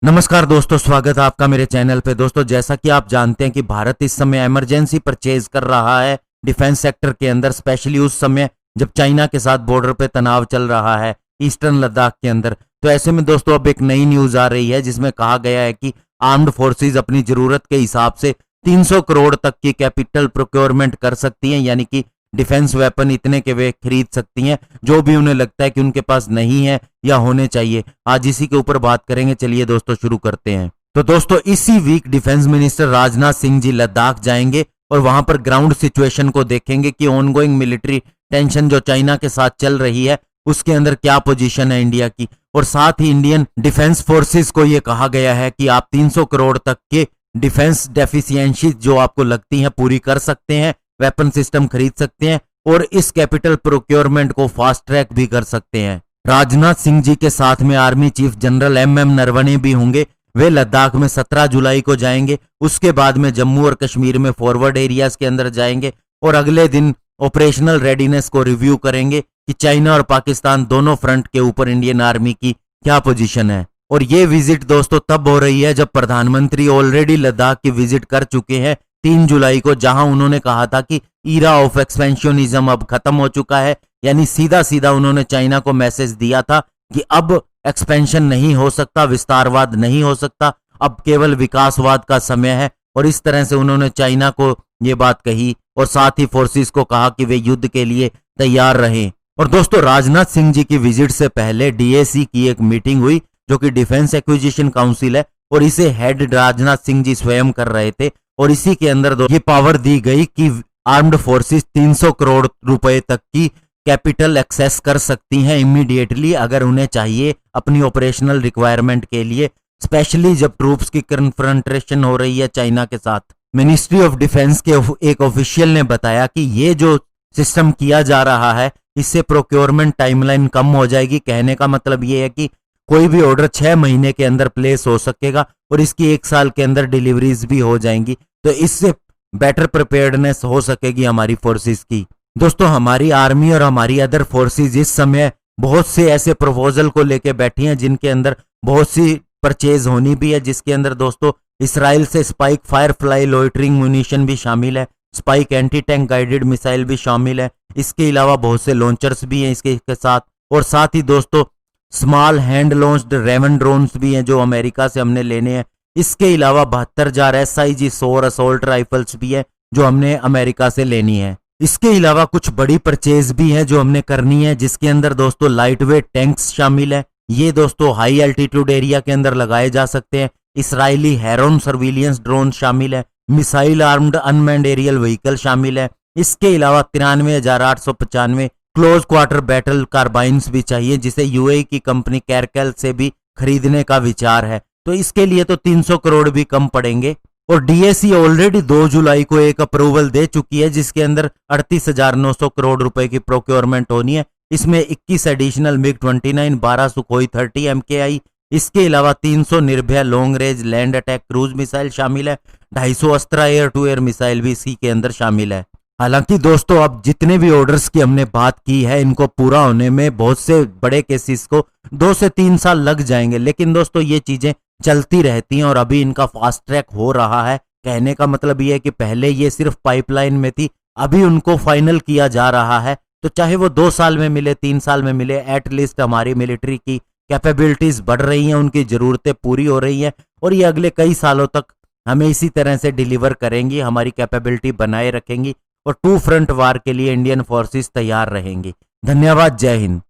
नमस्कार दोस्तों, स्वागत है आपका मेरे चैनल पे। दोस्तों, जैसा कि आप जानते हैं कि भारत इस समय इमरजेंसी परचेज कर रहा है डिफेंस सेक्टर के अंदर, स्पेशली उस समय जब चाइना के साथ बॉर्डर पे तनाव चल रहा है ईस्टर्न लद्दाख के अंदर। तो ऐसे में दोस्तों अब एक नई न्यूज आ रही है जिसमें कहा गया है कि आर्म्ड फोर्सेज अपनी जरूरत के हिसाब से 300 करोड़ तक की कैपिटल प्रोक्योरमेंट कर सकती हैं, यानी कि डिफेंस वेपन इतने के वे खरीद सकती हैं जो भी उन्हें लगता है कि उनके पास नहीं है या होने चाहिए। आज इसी के ऊपर बात करेंगे। चलिए दोस्तों शुरू करते हैं। तो दोस्तों, इसी week defence minister Rajnath Singh ji Ladakh जाएंगे और वहां पर ग्राउंड सिचुएशन को देखेंगे कि ऑनगोइंग मिलिट्री टेंशन जो चाइना के साथ चल रही है उसके अंदर क्या पोजीशन है इंडिया की। और साथ ही इंडियन डिफेंस फोर्सेस को यह कहा गया है कि आप 300 करोड़ तक के डिफेंस डेफिशिएंसी जो आपको लगती हैं पूरी कर सकते हैं, वेपन सिस्टम खरीद सकते हैं और इस कैपिटल प्रोक्योरमेंट को फास्ट ट्रैक भी कर सकते हैं। राजनाथ सिंह जी के साथ में army chief general MM Naravane भी होंगे। वे लद्दाख में 17 जुलाई को जाएंगे। उसके बाद में जम्मू और कश्मीर में फॉरवर्ड एरियाज के अंदर जाएंगे और अगले दिन ऑपरेशनल रेडीनेस को रिव्यू करेंगे कि चाइना और पाकिस्तान दोनों फ्रंट के ऊपर इंडियन आर्मी की क्या पोजीशन है। और ये विजिट दोस्तों तब हो रही है जब प्रधानमंत्री ऑलरेडी लद्दाख की विजिट कर चुके हैं 3 जुलाई को, जहां उन्होंने कहा था कि ईरा ऑफ एक्सपेंशनिज्म अब खत्म हो चुका है। यानी सीधा सीधा उन्होंने चाइना को मैसेज दिया था कि अब एक्सपेंशन नहीं हो सकता, विस्तारवाद नहीं हो सकता, अब केवल विकासवाद का समय है। और इस तरह से उन्होंने चाइना को ये बात कही और साथ ही फोर्सेस को कहा कि वे युद्ध के लिए तैयार रहें। और दोस्तों, राजनाथ सिंह जी की विजिट से पहले डीएसी की एक मीटिंग हुई जो कि डिफेंस एक्विजिशन काउंसिल है और इसे हेड राजनाथ सिंह जी स्वयं कर रहे थे। और इसी के अंदर ये पावर दी गई कि आर्म्ड फोर्सेस 300 करोड़ रुपए तक की कैपिटल एक्सेस कर सकती हैं इमीडिएटली अगर उन्हें चाहिए अपनी ऑपरेशनल रिक्वायरमेंट के लिए, स्पेशली जब ट्रूप्स की कन्फ्रंटेशन हो रही है चाइना के साथ। मिनिस्ट्री ऑफ डिफेंस के एक ऑफिशियल ने बताया कि ये जो सिस्टम किया जा रहा है इससे प्रोक्योरमेंट टाइमलाइन कम हो जाएगी। कहने का मतलब ये है कि कोई भी ऑर्डर 6 महीने के अंदर प्लेस हो सकेगा और इसकी 1 साल के अंदर डिलीवरीज भी हो जाएंगी। तो इससे बेटर प्रिपेयर्डनेस हो सकेगी हमारी फोर्सेस की। दोस्तों, हमारी आर्मी और हमारी अदर फोर्सेस इस समय बहुत से ऐसे प्रपोजल को लेके बैठी हैं जिनके अंदर बहुत सी परचेज होनी भी है, जिसके अंदर दोस्तों इसराइल से स्पाइक फायरफ्लाई लोइटरिंग म्यूनिशन भी शामिल है, spike anti tank guided missile भी शामिल है। इसके अलावा बहुत से लॉन्चर्स भी हैं इसके साथ। और साथ ही दोस्तों small hand launched Raven drones भी हैं जो अमेरिका से हमने लेने हैं। इसके अलावा 72,000 SIG SOAR असोल्ट राइफल्स भी है जो हमने अमेरिका से लेनी है। इसके अलावा कुछ बड़ी परचेज भी है जो हमने करनी है, जिसके अंदर दोस्तों लाइट वेट टैंक्स शामिल है। ये दोस्तों हाई एल्टीट्यूड एरिया के अंदर लगाए जा सकते हैं। इसराइली हेरोन सर्विलियंस ड्रोन शामिल है। Missile armed unmanned aerial vehicle शामिल है। इसके अलावा 93,895 क्लोज क्वार्टर बैटल कार्बाइन्स भी चाहिए, जिसे यूएई की कंपनी कैरकेल से भी खरीदने का विचार है। तो इसके लिए तो 300 करोड़ भी कम पड़ेंगे। और डीएसी ऑलरेडी 2 जुलाई को एक अप्रूवल दे चुकी है जिसके अंदर 38,900 करोड़ रुपए की प्रोक्योरमेंट होनी है। इसमें 21 एडिशनल मिग 29, 12 सुखोई 30 MKI, इसके अलावा 300 Nirbhaya long range land attack cruise missile शामिल है। 250 Astra air to air missile भी इसी के अंदर शामिल है। हालांकि दोस्तों अब जितने भी ऑर्डर्स की हमने बात की है इनको पूरा होने में बहुत से बड़े केसेस को 2 से 3 साल लग जाएंगे, लेकिन दोस्तों ये चीजें चलती रहती हैं और अभी इनका फास्ट ट्रैक हो रहा है। कहने का मतलब ये है कि पहले ये सिर्फ पाइपलाइन में थी, अभी उनको फाइनल किया जा रहा है। तो चाहे वो 2 साल में मिले, 3 साल में मिले, एटलीस्ट हमारी मिलिट्री की कैपेबिलिटीज बढ़ रही हैं, उनकी जरूरतें पूरी हो रही हैं और ये अगले कई सालों तक हमें इसी तरह से डिलीवर करेंगी, हमारी कैपेबिलिटी बनाए रखेंगी और 2 फ्रंट वार के लिए इंडियन फोर्सेस तैयार रहेंगी। धन्यवाद। जय हिंद।